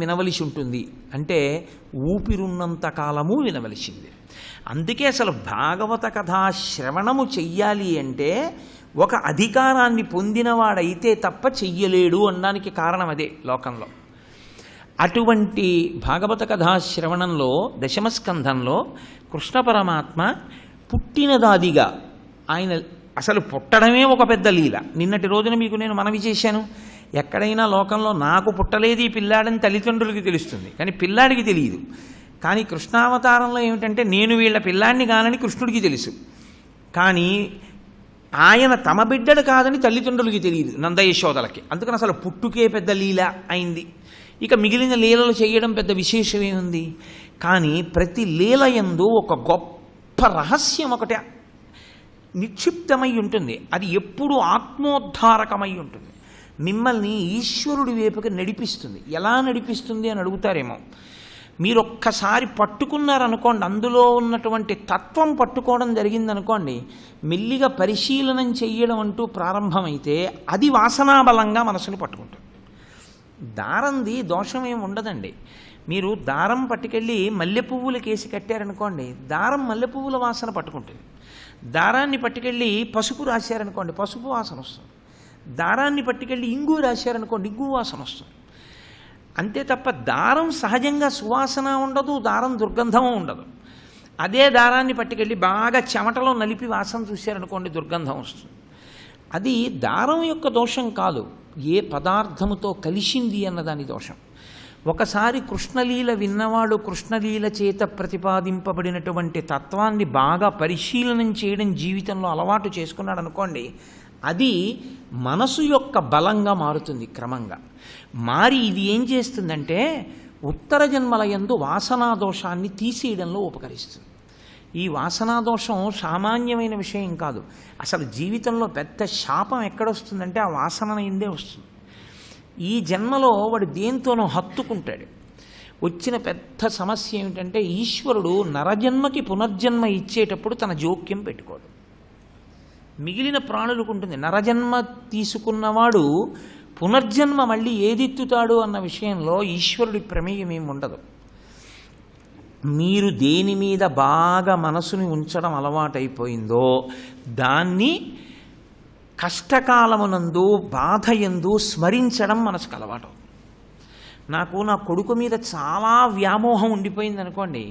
వినవలసి ఉంటుంది అంటే ఊపిరున్నంత కాలము వినవలసింది. అందుకే అసలు భాగవత కథా శ్రవణము చెయ్యాలి అంటే ఒక అధికారాన్ని పొందినవాడైతే తప్ప చెయ్యలేడు అనడానికి కారణం అదే లోకంలో. అటువంటి భాగవత కథా శ్రవణంలో దశమస్కంధంలో కృష్ణ పరమాత్మ పుట్టినదాదిగా ఆయన అసలు పుట్టడమే ఒక పెద్ద లీల. నిన్నటి రోజున మీకు నేను మనవి చేశాను, ఎక్కడైనా లోకంలో నాకు పుట్టలేదు ఈ పిల్లాడని తల్లిదండ్రులకి తెలుస్తుంది, కానీ పిల్లాడికి తెలియదు. కానీ కృష్ణావతారంలో ఏమిటంటే నేను వీళ్ళ పిల్లాడిని కానని కృష్ణుడికి తెలుసు, కానీ ఆయన తమ బిడ్డడు కాదని తల్లిదండ్రులకి తెలియదు, నందయశోదలకి. అందుకని అసలు పుట్టుకే పెద్ద లీల అయింది. ఇక మిగిలిన లీలలు చేయడం పెద్ద విశేషమేముంది. కానీ ప్రతి లీల యందు ఒక గొప్ప రహస్యం ఒకటి నిక్షిప్తమై ఉంటుంది. అది ఎప్పుడూ ఆత్మోద్ధారకమై ఉంటుంది, మిమ్మల్ని ఈశ్వరుడి వైపుకి నడిపిస్తుంది. ఎలా నడిపిస్తుంది అని అడుగుతారేమో. మీరు ఒక్కసారి పట్టుకున్నారనుకోండి, అందులో ఉన్నటువంటి తత్వం పట్టుకోవడం జరిగిందనుకోండి, మెల్లిగా పరిశీలనం చెయ్యడం అంటూ ప్రారంభమైతే అది వాసనాబలంగా మనసుని పట్టుకుంటుంది. దారంది దోషమేమి ఉండదండి. మీరు దారం పట్టుకెళ్ళి మల్లె పువ్వుల కేసి కట్టారనుకోండి, దారం మల్లె పువ్వుల వాసన పట్టుకుంటుంది. దారాన్ని పట్టుకెళ్ళి పసుపు రాశారనుకోండి, పసుపు వాసన వస్తుంది. దారాన్ని పట్టుకెళ్ళి ఇంగు రాశారనుకోండి, ఇంగు వాసన వస్తుంది. అంతే తప్ప దారం సహజంగా సువాసన ఉండదు, దారం దుర్గంధము ఉండదు. అదే దారాన్ని పట్టుకెళ్ళి బాగా చెమటలో నలిపి వాసన చూశారనుకోండి, దుర్గంధం వస్తుంది. అది దారం యొక్క దోషం కాదు, ఏ పదార్థముతో కలిసింది అన్నదాని దోషం. ఒకసారి కృష్ణలీల విన్నవాడు కృష్ణలీల చేత ప్రతిపాదింపబడినటువంటి తత్వాన్ని బాగా పరిశీలనం చేయడం జీవితంలో అలవాటు చేసుకున్నాడు అనుకోండి, అది మనసు యొక్క బలంగా మారుతుంది. క్రమంగా మారి ఇది ఏం చేస్తుందంటే ఉత్తర జన్మల యందు వాసనాదోషాన్ని తీసేయడంలో ఉపకరిస్తుంది. ఈ వాసనాదోషం సామాన్యమైన విషయం కాదు. అసలు జీవితంలో పెద్ద శాపం ఎక్కడొస్తుందంటే ఆ వాసన ఎందే వస్తుంది. ఈ జన్మలో వాడు దేంతోనో హత్తుకుంటాడు. వచ్చిన పెద్ద సమస్య ఏమిటంటే ఈశ్వరుడు నరజన్మకి పునర్జన్మ ఇచ్చేటప్పుడు తన జోక్యం పెట్టుకోడు. మిగిలిన ప్రాణులకు ఉంటుంది. నరజన్మ తీసుకున్నవాడు పునర్జన్మ మళ్ళీ ఏదెత్తుతాడు అన్న విషయంలో ఈశ్వరుడి ప్రమేయం ఏమి ఉండదు. మీరు దేని మీద బాగా మనసుని ఉంచడం అలవాటైపోయిందో దాన్ని కష్టకాలమునందు బాధయందు స్మరించడం మనసుకు అలవాటు. నాకు నా కొడుకు మీద చాలా వ్యామోహం ఉండిపోయింది అనుకోండి,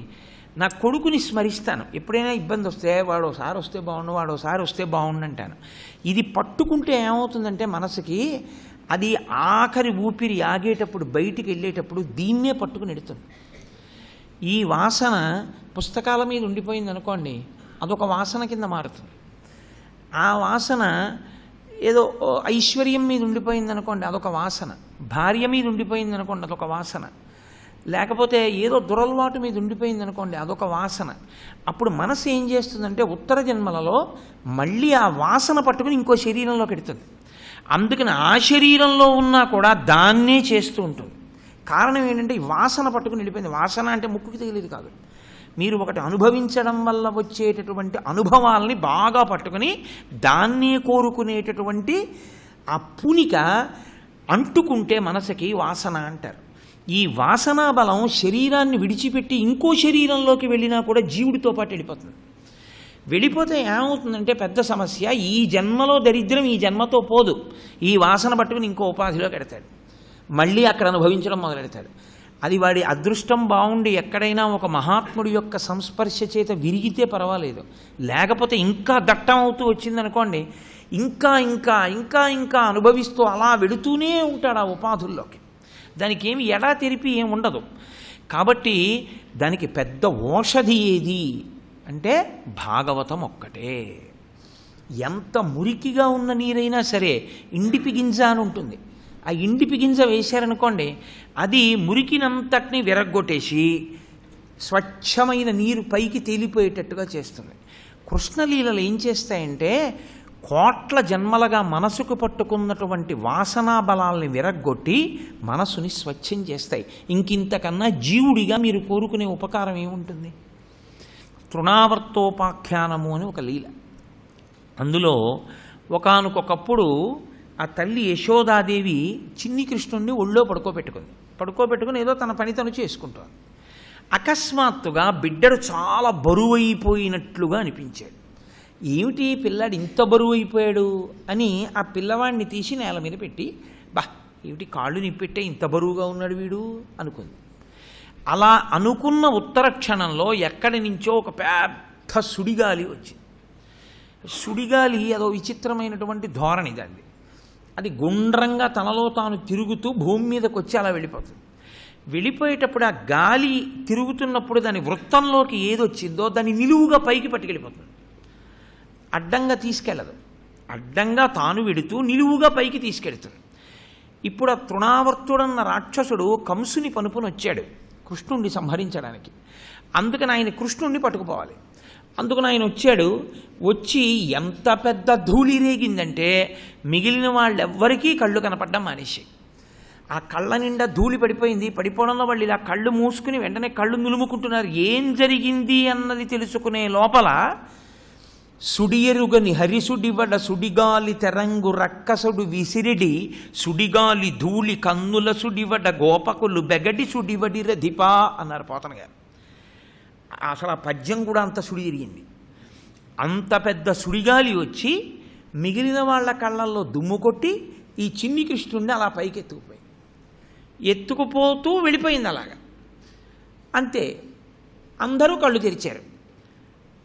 నా కొడుకుని స్మరిస్తాను. ఎప్పుడైనా ఇబ్బంది వస్తే వాడు ఒకసారి వస్తే బాగుండు, వాడు ఒకసారి వస్తే బాగుండు అంటాను. ఇది పట్టుకుంటే ఏమవుతుందంటే మనసుకి అది ఆఖరి ఊపిరి ఆగేటప్పుడు బయటికి వెళ్ళేటప్పుడు దీన్నే పట్టుకుని ఎడుతుంది. ఈ వాసన పుస్తకాల మీద ఉండిపోయింది అనుకోండి, అదొక వాసన కింద మారుతుంది. ఆ వాసన ఏదో ఐశ్వర్యం మీద ఉండిపోయింది అనుకోండి, అదొక వాసన. భార్య మీద ఉండిపోయింది అనుకోండి, అదొక వాసన. లేకపోతే ఏదో దురలవాటు మీద ఉండిపోయింది అనుకోండి, అదొక వాసన. అప్పుడు మనసు ఏం చేస్తుందంటే ఉత్తర జన్మలలో మళ్ళీ ఆ వాసన పట్టుకుని ఇంకో శరీరంలోకి ఎడుతుంది. అందుకని ఆ శరీరంలో ఉన్నా కూడా దాన్నే చేస్తూ ఉంటుంది. కారణం ఏంటంటే ఈ వాసన పట్టుకుని వెళ్ళిపోయింది. వాసన అంటే ముక్కుకి తగిలేదు కాదు, మీరు ఒకటి అనుభవించడం వల్ల వచ్చేటటువంటి అనుభవాల్ని బాగా పట్టుకుని దాన్నే కోరుకునేటటువంటి ఆ పూనిక అంటుకుంటే మనసుకి వాసన అంటారు. ఈ వాసనా బలం శరీరాన్ని విడిచిపెట్టి ఇంకో శరీరంలోకి వెళ్ళినా కూడా జీవుడితో పాటు వెళ్ళిపోతుంది. వెళ్ళిపోతే ఏమవుతుందంటే పెద్ద సమస్య, ఈ జన్మలో దరిద్రం ఈ జన్మతో పోదు. ఈ వాసన పట్టుకుని ఇంకో ఉపాధిలో పెడతాడు, మళ్ళీ అక్కడ అనుభవించడం మొదలెడతాడు. అది వాడి అదృష్టం బాగుండి ఎక్కడైనా ఒక మహాత్ముడి యొక్క సంస్పర్శ చేత విరిగితే పర్వాలేదు, లేకపోతే ఇంకా దట్టం అవుతూ వచ్చిందనుకోండి, ఇంకా ఇంకా ఇంకా ఇంకా అనుభవిస్తూ అలా వెళుతూనే ఉంటాడు ఆ ఉపాధుల్లోకి. దానికి ఏమి ఎడా తెరిపి ఏమి ఉండదు. కాబట్టి దానికి పెద్ద ఓషధి ఏది అంటే భాగవతం ఒక్కటే. ఎంత మురికిగా ఉన్న నీరైనా సరే ఇండిపి గింజ అని ఉంటుంది. ఆ ఇండిపి గింజ వేశారనుకోండి, అది మురికినంతటిని విరగ్గొట్టేసి స్వచ్ఛమైన నీరు పైకి తేలిపోయేటట్టుగా చేస్తుంది. కృష్ణలీలలు ఏం చేస్తాయంటే కోట్ల జన్మలుగా మనసుకు పట్టుకున్నటువంటి వాసనా బలాల్ని విరగ్గొట్టి మనసుని స్వచ్ఛం చేస్తాయి. ఇంకింతకన్నా జీవుడిగా మీరు కోరుకునే ఉపకారం ఏముంటుంది? తృణావర్తోపాఖ్యానము అని ఒక లీల. అందులో ఒకానొకప్పుడు ఆ తల్లి యశోదాదేవి చిన్ని కృష్ణుణ్ణి ఒళ్ళో పడుకోబెట్టుకుంది. పడుకోబెట్టుకుని ఏదో తన పని తను చేసుకుంటాను. అకస్మాత్తుగా బిడ్డడు చాలా బరువైపోయినట్లుగా అనిపించాడు. ఏమిటి పిల్లాడు ఇంత బరువు అయిపోయాడు అని ఆ పిల్లవాడిని తీసి నేల మీద పెట్టి, ఏమిటి కాళ్ళు నిప్పెట్టే ఇంత బరువుగా ఉన్నాడు వీడు అనుకుంది. అలా అనుకున్న ఉత్తర క్షణంలో ఎక్కడి నుంచో ఒక పెద్ద సుడిగాలి వచ్చింది. సుడిగాలి అదో విచిత్రమైనటువంటి ధోరణి దాన్ని. అది గుండ్రంగా తనలో తాను తిరుగుతూ భూమి మీదకి వచ్చి అలా వెళ్ళిపోతుంది. వెళ్ళిపోయేటప్పుడు ఆ గాలి తిరుగుతున్నప్పుడు దాని వృత్తంలోకి ఏదొచ్చిందో దాన్ని నిలువుగా పైకి పట్టుకెళ్ళిపోతుంది. అడ్డంగా తీసుకెళ్ళదు. అడ్డంగా తాను వెడుతూ నిలువుగా పైకి తీసుకెళ్తుంది. ఇప్పుడు ఆ తృణావర్తుడన్న రాక్షసుడు కంసుని పనుపుని వచ్చాడు కృష్ణుణ్ణి సంహరించడానికి. అందుకని ఆయన కృష్ణుణ్ణి పట్టుకుపోవాలి. అందుకని ఆయన వచ్చాడు. వచ్చి ఎంత పెద్ద ధూళి రేగిందంటే మిగిలిన వాళ్ళెవ్వరికీ కళ్ళు కనపడ్డం మానేసి, ఆ కళ్ళ నిండా ధూళి పడిపోయింది. పడిపోవడంలో వాళ్ళు ఇలా కళ్ళు మూసుకుని వెంటనే కళ్ళు నులుముకుంటున్నారు. ఏం జరిగింది అన్నది తెలుసుకునే లోపల సుడియరుగని హరిసుడివడ సుడిగాలి తెరంగు రక్కసుడు విసిరిడి సుడిగాలి ధూళి కన్నుల సుడివడ గోపకులు బెగడి సుడివడి రధిపా అన్నారు పోతన గారు. అసలు ఆ పద్యం కూడా అంత సుడి తిరిగింది. అంత పెద్ద సుడిగాలి వచ్చి మిగిలిన వాళ్ళ కళ్ళల్లో దుమ్ము కొట్టి ఈ చిన్ని కృష్ణుడిని అలా పైకి ఎత్తుకుపోతూ వెళ్ళిపోయింది అలాగా. అంతే, అందరూ కళ్ళు తెరిచారు.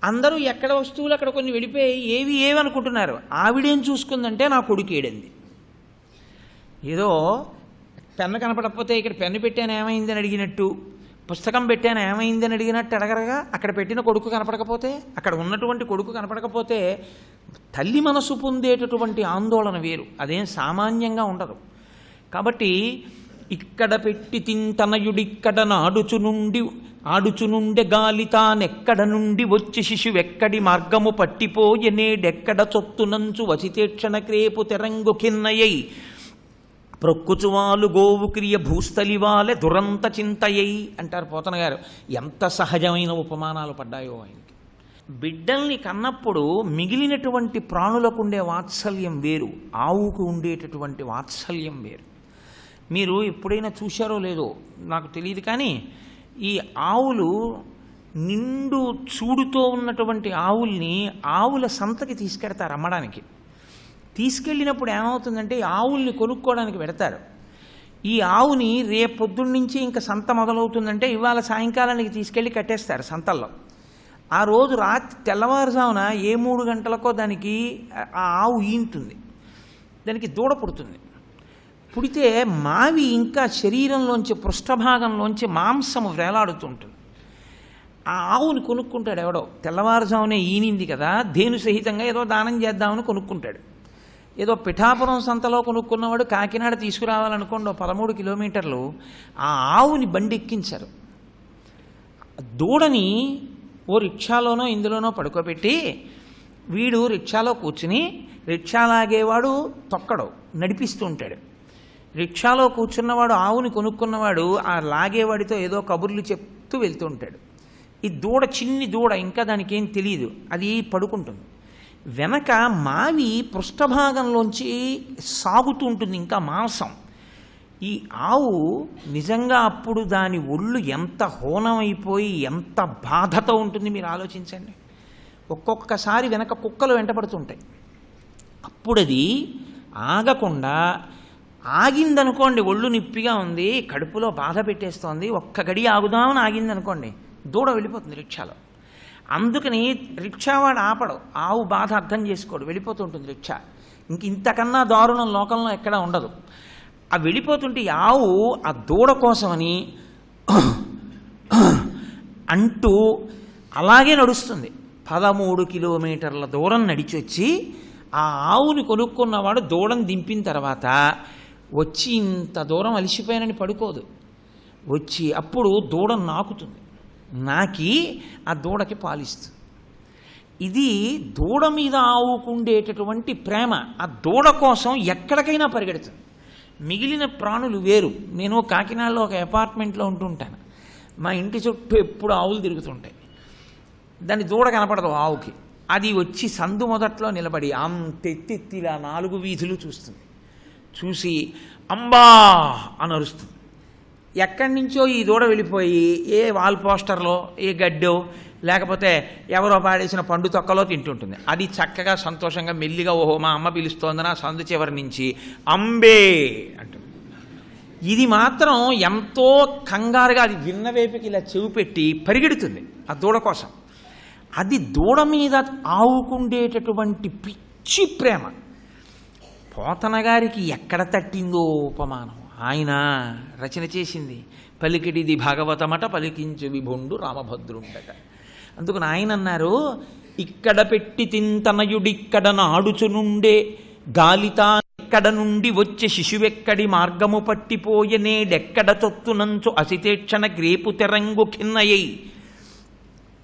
అందరూ ఎక్కడ వస్తువులు అక్కడ కొన్ని వెళ్ళిపోయి ఏవి అనుకుంటున్నారు. ఆవిడేం చూసుకుందంటే నా కొడుకు ఏడంది. ఏదో పెన్ను కనపడకపోతే ఇక్కడ పెన్ను పెట్టాను ఏమైందని అడిగినట్టు, పుస్తకం పెట్టాను ఏమైందని అడిగినట్టు అడగరగా. అక్కడ పెట్టిన కొడుకు కనపడకపోతే, అక్కడ ఉన్నటువంటి కొడుకు కనపడకపోతే తల్లి మనసు పొందేటటువంటి ఆందోళన వేరు. అదేం సామాన్యంగా ఉండదు. కాబట్టి ఇక్కడ పెట్టి తింతనయుడిక్కడ ఆడుచునుండె గాలి తానెక్కడ నుండి వచ్చి శిశువెక్కడి మార్గము పట్టిపోయె నేడెక్కడ చొత్తునంచు వసితేక్షణ క్రేపు తెరంగు కిన్నయై ప్రొక్కుచువాలు గోవు క్రియ భూస్థలివాలె దురంత చింతయై అంటారు పోతన గారు. ఎంత సహజమైన ఉపమానాలు పడ్డాయో ఆయనకి. బిడ్డల్ని కన్నప్పుడు మిగిలినటువంటి ప్రాణులకు ఉండే వాత్సల్యం వేరు, ఆవుకు ఉండేటటువంటి వాత్సల్యం వేరు. మీరు ఎప్పుడైనా చూశారో లేదో నాకు తెలియదు, కానీ ఈ ఆవులు నిండు చూడుతో ఉన్నటువంటి ఆవుల్ని ఆవుల సంతకి తీసుకెడతారు అమ్మడానికి. తీసుకెళ్ళినప్పుడు ఏమవుతుందంటే ఆవుల్ని కొనుక్కోవడానికి పెడతారు. ఈ ఆవుని రేపొద్దున్న నుంచి ఇంకా సంత మొదలవుతుందంటే ఇవాళ సాయంకాలానికి తీసుకెళ్ళి కట్టేస్తారు సంతల్లో. ఆ రోజు రాత్రి తెల్లవారుజామున 3 గంటలకో దానికి ఆ ఆవు ఈంటుంది, దానికి దూడ పుడుతుంది. పుడితే మావి ఇంకా శరీరంలోంచి పృష్ఠభాగంలోంచి మాంసము వేలాడుతుంటుంది. ఆ ఆవుని కొనుక్కుంటాడు ఎవడో, తెల్లవారుజామునే ఈనింది కదా ధేను సహితంగా ఏదో దానం చేద్దామని కొనుక్కుంటాడు. ఏదో పిఠాపురం సంతలో కొనుక్కున్నవాడు కాకినాడ తీసుకురావాలనుకోండి 13 కిలోమీటర్లు, ఆ ఆవుని బండి ఎక్కించారు. దూడని ఓ రిక్షాలోనో ఇందులోనో పడుకోబెట్టి వీడు రిక్షాలో కూర్చుని, రిక్షా లాగేవాడు తొక్కడు నడిపిస్తూ ఉంటాడు. రిక్షాలో కూర్చున్నవాడు ఆవుని కొనుక్కున్నవాడు ఆ లాగేవాడితో ఏదో కబుర్లు చెప్తూ వెళ్తూ ఉంటాడు. ఈ దూడ చిన్ని దూడ, ఇంకా దానికి ఏం తెలియదు, అది పడుకుంటుంది. వెనక మావి పృష్ఠభాగంలోంచి సాగుతూ ఉంటుంది ఇంకా మాంసం. ఈ ఆవు నిజంగా అప్పుడు దాని ఒళ్ళు ఎంత హోనమైపోయి ఎంత బాధతో ఉంటుంది మీరు ఆలోచించండి. ఒక్కొక్కసారి వెనక కుక్కలు వెంటపడుతుంటాయి. అప్పుడు అది ఆగకుండా ఆగిందనుకోండి, ఒళ్ళు నిప్పిగా ఉంది, కడుపులో బాధ పెట్టేస్తోంది, ఒక్క గడి ఆగుదామని ఆగిందనుకోండి, దూడ వెళ్ళిపోతుంది రిక్షాలో. అందుకని రిక్షావాడు ఆపడు, ఆవు బాధ అర్థం చేసుకోడు, వెళ్ళిపోతూ ఉంటుంది రిక్షా. ఇంతకన్నా దారుణం లోకంలో ఎక్కడా ఉండదు. ఆ వెళ్ళిపోతుంటే ఆవు ఆ దూడ కోసమని అంటూ అలాగే నడుస్తుంది. 13 కిలోమీటర్ల దూరం నడిచి వచ్చి ఆ ఆవుని కొనుక్కున్నవాడు దూడను దింపిన తర్వాత వచ్చి ఇంత దూరం అలిసిపోయానని పడుకోదు, వచ్చి అప్పుడు దూడ నాకుతుంది, నాకి ఆ దూడకి పాలిస్తుంది. ఇది దూడ మీద ఆవుకుండేటటువంటి ప్రేమ. ఆ దూడ కోసం ఎక్కడికైనా పరిగెడుతుంది. మిగిలిన ప్రాణులు వేరు. నేను కాకినాడలో ఒక అపార్ట్మెంట్లో ఉంటుంటాను. మా ఇంటి చుట్టూ ఎప్పుడు ఆవులు తిరుగుతుంటాయి. దాని దూడ కనపడదు ఆవుకి. అది వచ్చి సందు మొదట్లో నిలబడి అంతెత్తిలా 4 వీధులు చూస్తుంది. చూసి అంబా అని అరుస్తుంది. ఎక్కడి నుంచో ఈ దూడ వెళ్ళిపోయి ఏ వాల్ పోస్టర్లో ఏ గడ్డో లేకపోతే ఎవరో పాడేసిన పండు తొక్కలో తింటుంటుంది. అది చక్కగా సంతోషంగా మెల్లిగా ఓహో మా అమ్మ పిలుస్తోందని ఆ సందు చివరి నుంచి అంబే అంటుంది. ఇది మాత్రం ఎంతో కంగారుగా అది విన్న వైపుకి ఇలా చెవి పెట్టి పరిగెడుతుంది ఆ దూడ కోసం. అది దూడ మీద ఆవుకుండేటటువంటి పిచ్చి ప్రేమ. పోతన గారికి ఎక్కడ తట్టిందో ఉపమానం ఆయన రచన చేసింది. పలికిడిది భాగవతమట పలికించు విభుండు రామభద్రుండట. అందుకని ఆయన అన్నారు, ఇక్కడ పెట్టి తింతనయుడిక్కడ నాడుచునుండే గాలితా ఎక్కడ నుండి వచ్చే శిశువెక్కడి మార్గము పట్టిపోయే నేడెక్కడ తొత్తునంచు అసితేక్షణ గ్రేపు తెరంగు ఖిన్నయ్యి.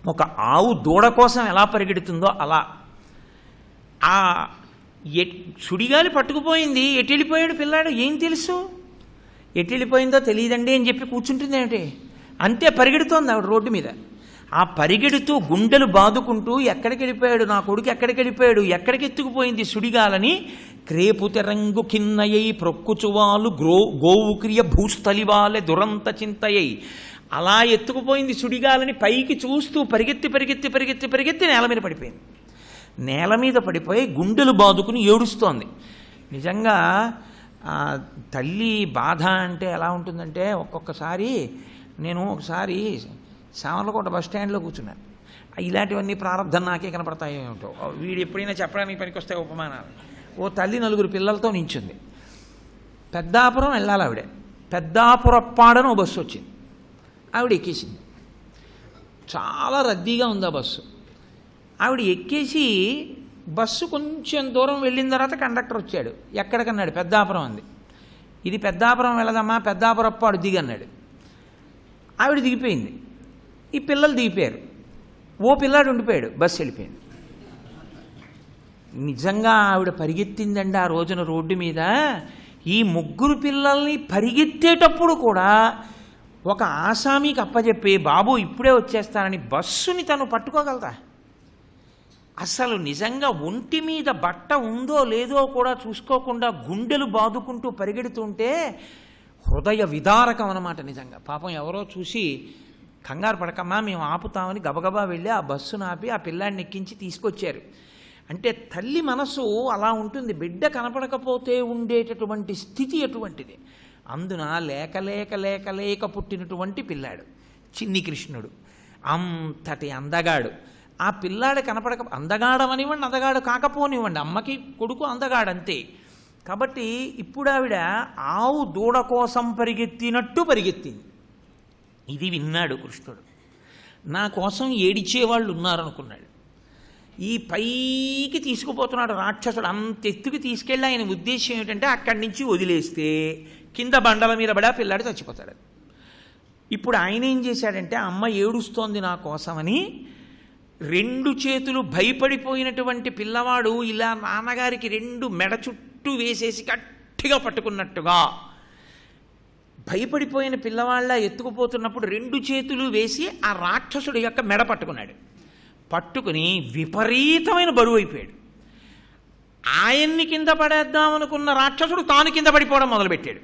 ఒక ఆవు దూడ కోసం ఎలా పరిగెడుతుందో అలా ఆ సుడిగాలి పట్టుకుపోయింది. ఎటు వెళ్ళిపోయాడు పిల్లాడు ఏం తెలుసు, ఎటు వెళ్ళిపోయిందో తెలియదండి అని చెప్పి కూర్చుంటుంది ఏమిటి, అంతే పరిగెడుతోంది ఆవిడ రోడ్డు మీద. ఆ పరిగెడుతూ గుండెలు బాదుకుంటూ ఎక్కడికి వెళ్ళిపోయాడు నా కొడుకు, ఎక్కడికి వెళ్ళిపోయాడు, ఎక్కడికి ఎత్తుకుపోయింది సుడిగాలని క్రేపు తెరంగు ఖిన్నయ్యి ప్రొక్కుచువాలు గోవు క్రియ భూస్థలివాలే దురంత చింతయ్యి. అలా ఎత్తుకుపోయింది సుడిగాలని పైకి చూస్తూ పరిగెత్తి పరిగెత్తి పరిగెత్తి పరిగెత్తి నేల మీద పడిపోయింది. నేల మీద పడిపోయి గుండెలు బాదుకుని ఏడుస్తోంది. నిజంగా తల్లి బాధ అంటే ఎలా ఉంటుందంటే, ఒక్కొక్కసారి నేను ఒకసారి సామర్లకోట బస్ స్టాండ్లో కూర్చున్నాను. ఇలాంటివన్నీ ప్రారంభం నాకే కనపడతాయి ఏమిటో, వీడు ఎప్పుడైనా చెప్పడానికి పనికొస్తాయి ఉపమానాలు. ఓ తల్లి 4 పిల్లలతో నించుంది. పెద్దాపురం వెళ్ళాలి ఆవిడ. పెద్దాపురప్పాడని ఓ బస్సు వచ్చింది. ఆవిడ ఎక్కేసింది. చాలా రద్దీగా ఉంది ఆ బస్సు. ఆవిడ ఎక్కేసి బస్సు కొంచెం దూరం వెళ్ళిన తర్వాత కండక్టర్ వచ్చాడు. ఎక్కడికన్నాడు, పెద్దాపురం అంది. ఇది పెద్దాపురం వెళ్ళదమ్మా, పెద్దాపురప్పాడు దిగన్నాడు. ఆవిడ దిగిపోయింది. ఈ పిల్లలు దిగిపోయారు. ఓ పిల్లాడు ఉండిపోయాడు. బస్సు వెళ్ళిపోయింది. నిజంగా ఆవిడ పరిగెత్తిందండి ఆ రోజున రోడ్డు మీద. ఈ 3 పిల్లల్ని పరిగెత్తేటప్పుడు కూడా ఒక ఆసామీకి అప్పచెప్పి బాబు ఇప్పుడే వచ్చేస్తానని బస్సుని తను పట్టుకోగలదా? అసలు నిజంగా ఒంటి మీద బట్ట ఉందో లేదో కూడా చూసుకోకుండా గుండెలు బాదుకుంటూ పరిగెడుతుంటే హృదయ విదారకం అన్నమాట. నిజంగా పాపం ఎవరో చూసి కంగారు పడకమ్మా మేము ఆపుతామని గబగబా వెళ్ళి ఆ బస్సును ఆపి ఆ పిల్లాడిని ఎక్కించి తీసుకొచ్చారు. అంటే తల్లి మనసు అలా ఉంటుంది. బిడ్డ కనపడకపోతే ఉండేటటువంటి స్థితి ఎటువంటిది. అందున లేక లేక లేక లేక పుట్టినటువంటి పిల్లాడు చిన్ని కృష్ణుడు, అంతటి అందగాడు. ఆ పిల్లాడు కనపడక అందగాడమనివ్వండి అందగాడు కాకపోనివ్వండి, అమ్మకి కొడుకు అందగాడంతే. కాబట్టి ఇప్పుడు ఆవిడ ఆవు దూడ కోసం పరిగెత్తినట్టు పరిగెత్తింది. ఇది విన్నాడు కృష్ణుడు. నా కోసం ఏడిచేవాళ్ళు ఉన్నారనుకున్నాడు. ఈ పైకి తీసుకుపోతున్నాడు రాక్షసుడు. అంత ఎత్తుకు తీసుకెళ్ళి ఆయన ఉద్దేశం ఏమిటంటే అక్కడి నుంచి వదిలేస్తే కింద బండల మీద పడి ఆ పిల్లాడు చచ్చిపోతాడు. ఇప్పుడు ఆయన ఏం చేశాడంటే అమ్మ ఏడుస్తోంది నా కోసమని 2 చేతులు భయపడిపోయినటువంటి పిల్లవాడు ఇలా నాన్నగారికి 2 మెడ చుట్టూ వేసేసి గట్టిగా పట్టుకున్నట్టుగా భయపడిపోయిన పిల్లవాళ్ళ ఎత్తుకుపోతున్నప్పుడు 2 చేతులు వేసి ఆ రాక్షసుడి యొక్క మెడ పట్టుకున్నాడు. పట్టుకుని విపరీతమైన బరువు అయిపోయాడు. ఆయన్ని కింద పడేద్దామనుకున్న రాక్షసుడు తాను కింద పడిపోవడం మొదలుపెట్టాడు.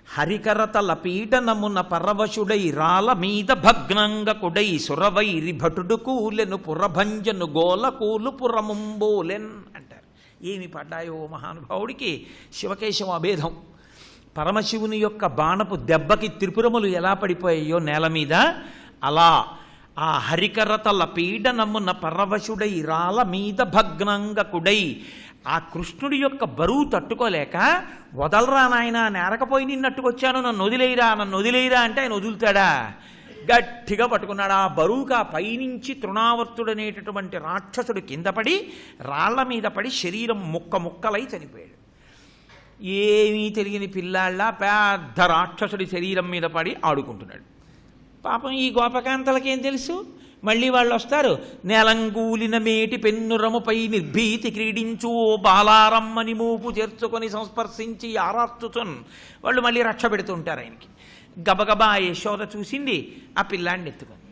హరికరతల పీఠనమున పరవశుడై రాల మీద భగ్నంగకుడై సురవైరి భటుడు కూలెను పురభంజను గోల కూలు పురముంబోలెన్ అంటారు. ఏమి పడ్డాయో మహానుభావుడికి శివకేశవ అభేదం. పరమశివుని యొక్క బాణపు దెబ్బకి త్రిపురములు ఎలా పడిపోయాయో నేల మీద, అలా ఆ హరికరతల పీడనమున పరవశుడై రాల మీద భగ్నంగకుడై ఆ కృష్ణుడి యొక్క బరువు తట్టుకోలేక వదలరా నాయన నేరకపోయి నిన్నట్టుకొచ్చాను నన్ను వదిలేయిరా అంటే ఆయన వదులుతాడా? గట్టిగా పట్టుకున్నాడు. ఆ బరువుగా పైనుంచి తృణావర్తుడనేటటువంటి రాక్షసుడు కింద పడి రాళ్ల మీద పడి శరీరం ముక్కలై చనిపోయాడు. ఏమీ తెలియని పిల్లాళ్ళ పెద్ద రాక్షసుడి శరీరం మీద పడి ఆడుకుంటున్నాడు. పాపం ఈ గోపకాంతలకేం తెలుసు, మళ్ళీ వాళ్ళు వస్తారు. నేలంగూలిన మేటి పెన్నురముపై నిర్భీతి క్రీడించు బాలారమ్మని మూపు చేర్చుకొని సంస్పర్శించి ఆరార్చుతున్ వాళ్ళు మళ్ళీ రక్ష పెడుతుంటారు ఆయనకి. గబగబా యశోద చూసింది, ఆ పిల్లాడిని ఎత్తుకొని.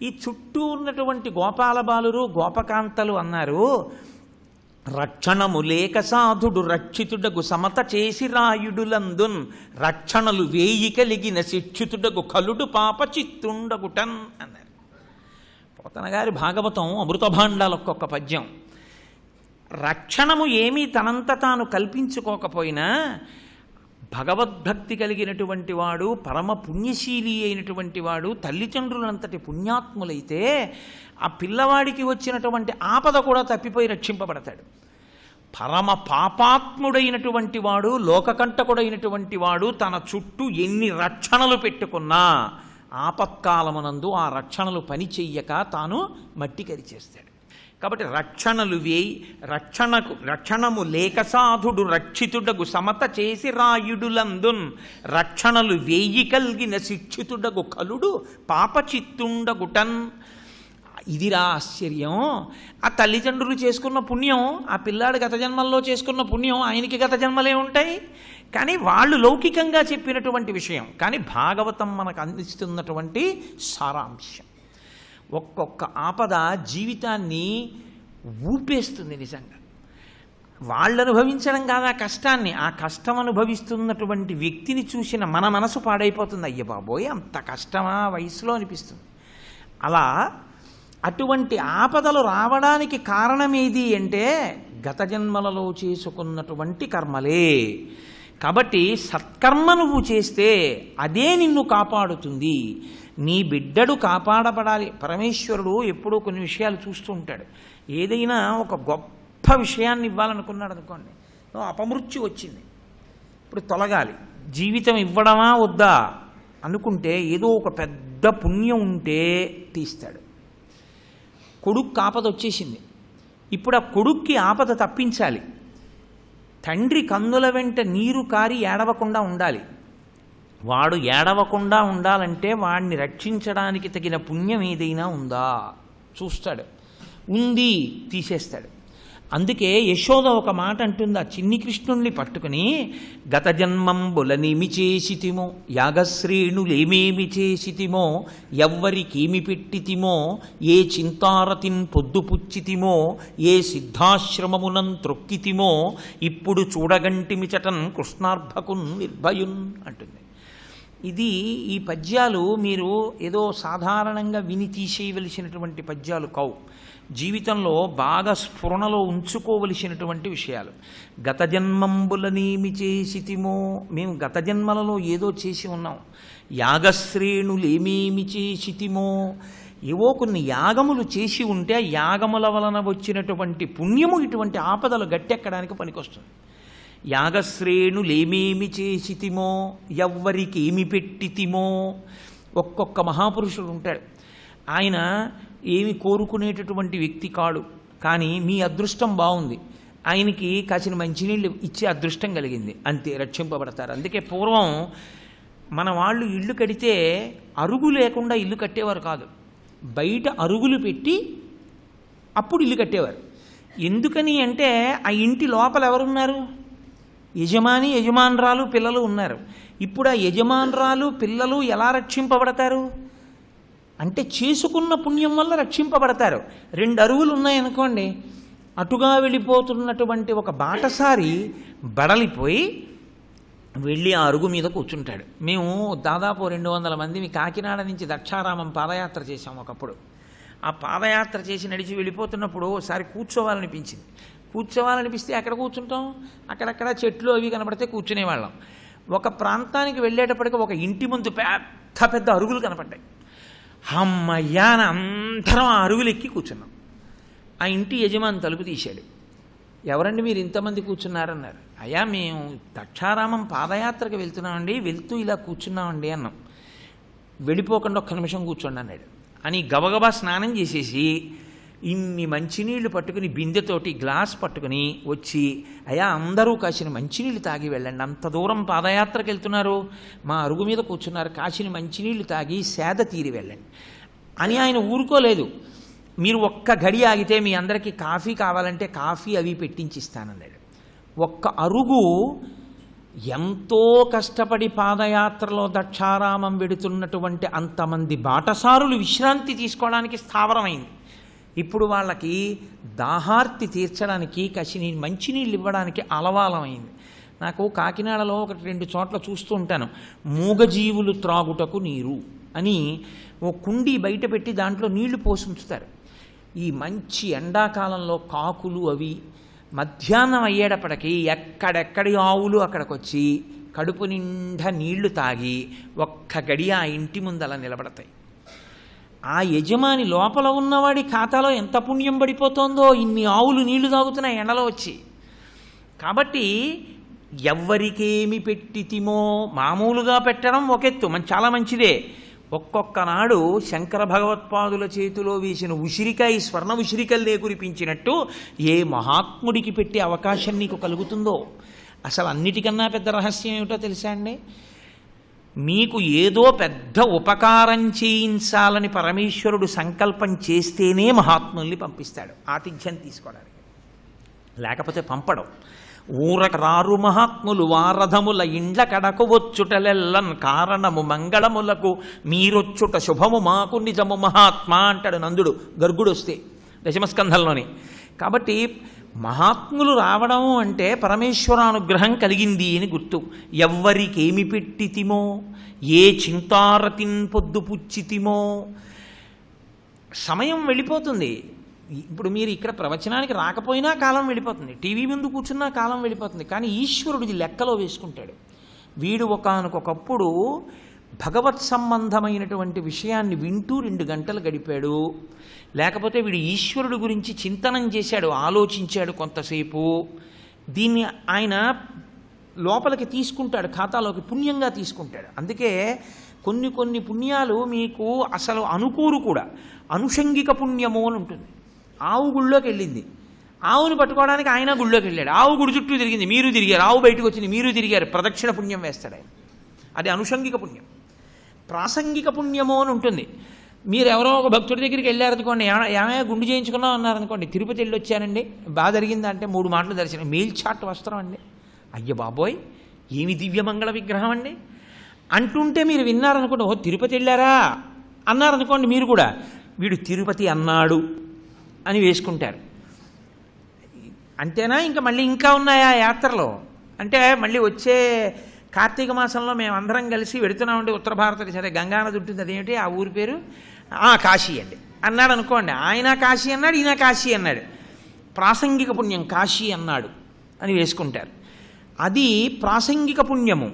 ఈ చుట్టూ ఉన్నటువంటి గోపాల బాలురు గోపకాంతలు అన్నారు, రక్షణము లేక సాధుడు రక్షితుడగు సమత చేసి రాయుడులందున్ రక్షణలు వేయి కలిగిన శిక్షితుడగు కలుడు పాప చిత్తుండగుటన్ అన్నారు. పోతన గారి భాగవతం అమృత భాండాలు ఒక్కొక్క పద్యం. రక్షణము ఏమీ తనంత తాను కల్పించుకోకపోయినా భగవద్భక్తి కలిగినటువంటి వాడు, పరమ పుణ్యశీలి అయినటువంటి వాడు, తల్లిదండ్రులంతటి పుణ్యాత్ములైతే ఆ పిల్లవాడికి వచ్చినటువంటి ఆపద కూడా తప్పిపోయి రక్షింపబడతాడు. పరమ పాపాత్ముడైనటువంటి వాడు, లోకకంటకుడైనటువంటి వాడు తన చుట్టూ ఎన్ని రక్షణలు పెట్టుకున్నా ఆపత్కాలమునందు ఆ రక్షణలు పని చెయ్యక తాను మట్టి కరిచేస్తాడు. కాబట్టి రక్షణము లేక సాధుడు రక్షితుడగు సమత చేసి రాయుడులందున్ రక్షణలు వేయి కలిగిన శిక్షితుడగు కలుడు పాపచిత్తుండగుటన్. ఇదిరా ఆశ్చర్యం. ఆ తల్లిదండ్రులు చేసుకున్న పుణ్యం, ఆ పిల్లాడు గత జన్మల్లో చేసుకున్న పుణ్యం ఆయనకి గత జన్మలే ఉంటాయి. కానీ వాళ్ళు లౌకికంగా చెప్పినటువంటి విషయం, కానీ భాగవతం మనకు అందిస్తున్నటువంటి సారాంశం. ఒక్కొక్క ఆపద జీవితాన్ని ఊపేస్తుంది. నిజంగా వాళ్ళు అనుభవించడం కాదు ఆ కష్టాన్ని, ఆ కష్టం అనుభవిస్తున్నటువంటి వ్యక్తిని చూసిన మన మనసు పాడైపోతుంది. అయ్య బాబోయ్ అంత కష్టమా వయసులో అనిపిస్తుంది. అలా అటువంటి ఆపదలు రావడానికి కారణమేది అంటే గత జన్మలలో చేసుకున్నటువంటి కర్మలే. కాబట్టి సత్కర్మ నువ్వు చేస్తే అదే నిన్ను కాపాడుతుంది. నీ బిడ్డడు కాపాడబడాలి. పరమేశ్వరుడు ఎప్పుడూ కొన్ని విషయాలు చూస్తూ ఉంటాడు. ఏదైనా ఒక గొప్ప విషయాన్ని ఇవ్వాలనుకున్నాడు అనుకోండి, అపమృత్యు వచ్చింది, ఇప్పుడు తొలగాలి, జీవితం ఇవ్వడమా వద్దా అనుకుంటే ఏదో ఒక పెద్ద పుణ్యం ఉంటే తీస్తాడు. కొడుక్కి ఆపద వచ్చేసింది, ఇప్పుడు ఆ కొడుక్కి ఆపద తప్పించాలి. తండ్రి కన్నుల వెంట నీరు కారి ఏడవకుండా ఉండాలి. వాడు ఏడవకుండా ఉండాలంటే వాడిని రక్షించడానికి తగిన పుణ్యం ఏదైనా ఉందా చూస్తాడు. ఉంది, తీసేస్తాడు. అందుకే యశోద ఒక మాట అంటుంది ఆ చిన్ని కృష్ణుణ్ణి పట్టుకుని, గత జన్మంబులనేమి చేసితిమో, యాగశ్రేణులేమేమి చేసితిమో, ఎవ్వరికేమి పెట్టితిమో, ఏ చింతారతిన్ పొద్దుపుచ్చితిమో, ఏ సిద్ధాశ్రమమునం త్రొక్కితిమో, ఇప్పుడు చూడగంటిమిచటన్ కృష్ణార్భకున్ నిర్భయున్ అంటుంది. ఈ పద్యాలు మీరు ఏదో సాధారణంగా విని తీసేయవలసినటువంటి పద్యాలు కావు. జీవితంలో బాగా స్ఫురణలో ఉంచుకోవలసినటువంటి విషయాలు. గత జన్మంబులనేమి చేసితిమో, మేము గత జన్మలలో ఏదో చేసి ఉన్నాం. యాగశ్రేణులేమేమి చేసితిమో, ఏవో కొన్ని యాగములు చేసి ఉంటే ఆ యాగముల వలన వచ్చినటువంటి పుణ్యము ఇటువంటి ఆపదలు గట్టెక్కడానికి పనికొస్తుంది. యాగశ్రేణులేమేమి చేసితిమో, ఎవ్వరికి ఏమి పెట్టితిమో. ఒక్కొక్క మహాపురుషుడు ఉంటాడు, ఆయన ఏమి కోరుకునేటటువంటి వ్యక్తి కాడు, కానీ మీ అదృష్టం బాగుంది, ఆయనకి కాసిన మంచినీళ్ళు ఇచ్చే అదృష్టం కలిగింది, అంతే రక్షింపబడతారు. అందుకే పూర్వం మన వాళ్ళు ఇల్లు కడితే అరుగు లేకుండా ఇల్లు కట్టేవారు కాదు, బయట అరుగులు పెట్టి అప్పుడు ఇల్లు కట్టేవారు. ఎందుకని అంటే ఆ ఇంటి లోపల ఎవరున్నారు? యజమాని, యజమానురాలు, పిల్లలు ఉన్నారు. ఇప్పుడు ఆ యజమానురాలు పిల్లలు ఎలా రక్షింపబడతారు అంటే చేసుకున్న పుణ్యం వల్ల రక్షింపబడతారు. 2 అరుగులు ఉన్నాయనుకోండి, అటుగా వెళ్ళిపోతున్నటువంటి ఒక బాటసారి బడలిపోయి వెళ్ళి ఆ అరుగు మీద కూర్చుంటాడు. మేము దాదాపు 200 మంది కాకినాడ నుంచి దక్షారామం పాదయాత్ర చేశాం ఒకప్పుడు. ఆ పాదయాత్ర చేసి నడిచి వెళ్ళిపోతున్నప్పుడు ఒకసారి కూర్చోవాలనిపించింది. కూర్చోవాలనిపిస్తే ఎక్కడ కూర్చుంటాం? అక్కడక్కడ చెట్లు అవి కనపడితే కూర్చునేవాళ్ళం. ఒక ప్రాంతానికి వెళ్ళేటప్పటికి ఒక ఇంటి ముందు పెద్ద పెద్ద అరుగులు కనపడ్డాయి. అమ్మయ్యాన అందరం ఆ అరుగులు ఎక్కి కూర్చున్నాం. ఆ ఇంటి యజమాని తలుపు తీశాడు. ఎవరండి మీరు ఇంతమంది కూర్చున్నారన్నారు. అయ్యా మేము దక్షారామం పాదయాత్రకు వెళ్తున్నామండి, వెళ్తూ ఇలా కూర్చున్నామండి అన్నాం. వెళ్ళిపోకుండా ఒక్క నిమిషం కూర్చోండి అన్నాడు. అని గబగబా స్నానం చేసేసి ఇన్ని మంచినీళ్లు పట్టుకుని బిందెతోటి గ్లాస్ పట్టుకుని వచ్చి, అయ్యా అందరూ కాసిన మంచినీళ్ళు తాగి వెళ్ళండి, అంత దూరం పాదయాత్రకు వెళ్తున్నారు, మా అరుగు మీద కూర్చున్నారు, కాసిన మంచినీళ్ళు తాగి సేద తీరి వెళ్ళండి అని ఆయన ఊరుకోలేదు. మీరు ఒక్క గడి ఆగితే మీ అందరికీ కాఫీ కావాలంటే కాఫీ అవి పెట్టించిస్తానన్నాడు. ఒక్క అరుగు ఎంతో కష్టపడి పాదయాత్రలో దక్షారామం వెడుతున్నటువంటి అంతమంది బాటసారులు విశ్రాంతి తీసుకోవడానికి స్థావరమైంది. ఇప్పుడు వాళ్ళకి దాహార్తి తీర్చడానికి కసిని మంచినీళ్ళు ఇవ్వడానికి అలవాలమైంది. నాకు కాకినాడలో 1-2 చోట్ల చూస్తూ ఉంటాను. మూగజీవులు త్రాగుటకు నీరు అని ఓ కుండీ బయట పెట్టి దాంట్లో నీళ్లు పోసి ఉంచుతారు. ఈ మంచి ఎండాకాలంలో కాకులు అవి మధ్యాహ్నం అయ్యేటప్పటికీ ఎక్కడెక్కడి ఆవులు అక్కడికి వచ్చి కడుపు నిండా నీళ్లు తాగి ఒక్క గడియ ఆ ఇంటి ముందు అలా నిలబడతాయి. ఆ యజమాని లోపల ఉన్నవాడి ఖాతాలో ఎంత పుణ్యం పడిపోతుందో, ఇన్ని ఆవులు నీళ్లు తాగుతున్నాయి ఎండలో వచ్చి. కాబట్టి ఎవ్వరికేమి పెట్టితిమో మామూలుగా పెట్టడం ఒకెత్తు చాలా మంచిదే. ఒక్కొక్క నాడు శంకర భగవత్పాదుల చేతిలో వేసిన ఉసిరికాయ స్వర్ణ ఉసిరికల్లే కురిపించినట్టు ఏ మహాత్ముడికి పెట్టే అవకాశం నీకు కలుగుతుందో. అసలు అన్నిటికన్నా పెద్ద రహస్యం ఏమిటో తెలుసా అండి? మీకు ఏదో పెద్ద ఉపకారం చేయించాలని పరమేశ్వరుడు సంకల్పం చేస్తేనే మహాత్ముల్ని పంపిస్తాడు ఆతిథ్యం తీసుకోవడానికి, లేకపోతే పంపడం. ఊరక రారు మహాత్ములు వారథముల ఇండ్ల కడకు వచ్చుటలెల్లన్ కారణము మంగళములకు మీరొచ్చుట శుభము మాకు నిజము మహాత్మా అంటాడు నందుడు గర్గుడు వస్తే దశమస్కంధంలోని. కాబట్టి మహాత్ములు రావడం అంటే పరమేశ్వరానుగ్రహం కలిగింది అని గుర్తు. ఎవ్వరికేమి పెట్టితిమో ఏ చింతారతిన్ పొద్దు పుచ్చితిమో. సమయం వెళ్ళిపోతుంది. ఇప్పుడు మీరు ఇక్కడ ప్రవచనానికి రాకపోయినా కాలం వెళ్ళిపోతుంది, టీవీ ముందు కూర్చున్నా కాలం వెళ్ళిపోతుంది. కానీ ఈశ్వరుడిది లెక్కలో వేసుకుంటాడు. వీడు ఒకానొకప్పుడు భగవత్ సంబంధమైనటువంటి విషయాన్ని వింటూ 2 గంటలు గడిపాడు, లేకపోతే వీడు ఈశ్వరుడు గురించి చింతనం చేశాడు, ఆలోచించాడు కొంతసేపు. దీన్ని ఆయన లోపలికి తీసుకుంటాడు, ఖాతాలోకి పుణ్యంగా తీసుకుంటాడు. అందుకే కొన్ని పుణ్యాలు మీకు అసలు అనుకూరు కూడా. అనుషంగిక పుణ్యము అని ఉంటుంది. ఆవు గుళ్ళోకి వెళ్ళింది, ఆవుని పట్టుకోవడానికి ఆయన గుళ్ళోకి వెళ్ళాడు, ఆవు గుడి చుట్టూ తిరిగింది, మీరు తిరిగారు, ఆవు బయటకు వచ్చింది, మీరు తిరిగారు, ప్రదక్షిణ పుణ్యం వేస్తాడు ఆయన. అది అనుషంగిక పుణ్యం. ప్రాసంగిక పుణ్యము అని ఉంటుంది. మీరు ఎవరో ఒక భక్తుడి దగ్గరికి వెళ్ళారనుకోండి, ఏమైనా గుండు చేయించుకున్నాం అన్నారనుకోండి, తిరుపతి వెళ్ళి వచ్చానండి బాగా జరిగిందా అంటే 3 మాటలు దర్శనం, మేల్చాట్ వస్త్రం అండి, అయ్య బాబోయ్ ఏమి దివ్యమంగళ విగ్రహం అండి అంటుంటే మీరు విన్నారనుకోండి, ఓ తిరుపతి వెళ్ళారా అన్నారనుకోండి, మీరు కూడా వీడు తిరుపతి అన్నాడు అని వేసుకుంటారు. అంతేనా? మళ్ళీ ఇంకా ఉన్నాయా యాత్రలో అంటే, మళ్ళీ వచ్చే కార్తీక మాసంలో మేము అందరం కలిసి వెడుతున్నామండి ఉత్తర భారతదేశం, సరే గంగానది ఉంటుంది, అదేమిటి ఆ ఊరి పేరు, కాశీ అండి అన్నాడు అనుకోండి. ఆయన కాశీ అన్నాడు, ఈయన కాశీ అన్నాడు, ప్రాసంగిక పుణ్యం కాశీ అన్నాడు అని వేసుకుంటారు. అది ప్రాసంగిక పుణ్యము.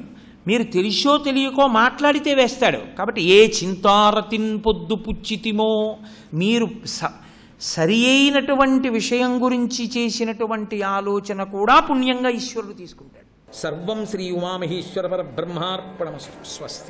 మీరు తెలిసో తెలియకో మాట్లాడితే వేస్తాడు. కాబట్టి ఏ చింతారతిన్ పొద్దు పుచ్చితిమో, మీరు సరి అయినటువంటి విషయం గురించి చేసినటువంటి ఆలోచన కూడా పుణ్యంగా ఈశ్వరుడు తీసుకుంటాడు. సర్వం శ్రీ ఉమామహేశ్వర పరబ్రహ్మార్పణమస్తు. స్వస్తి.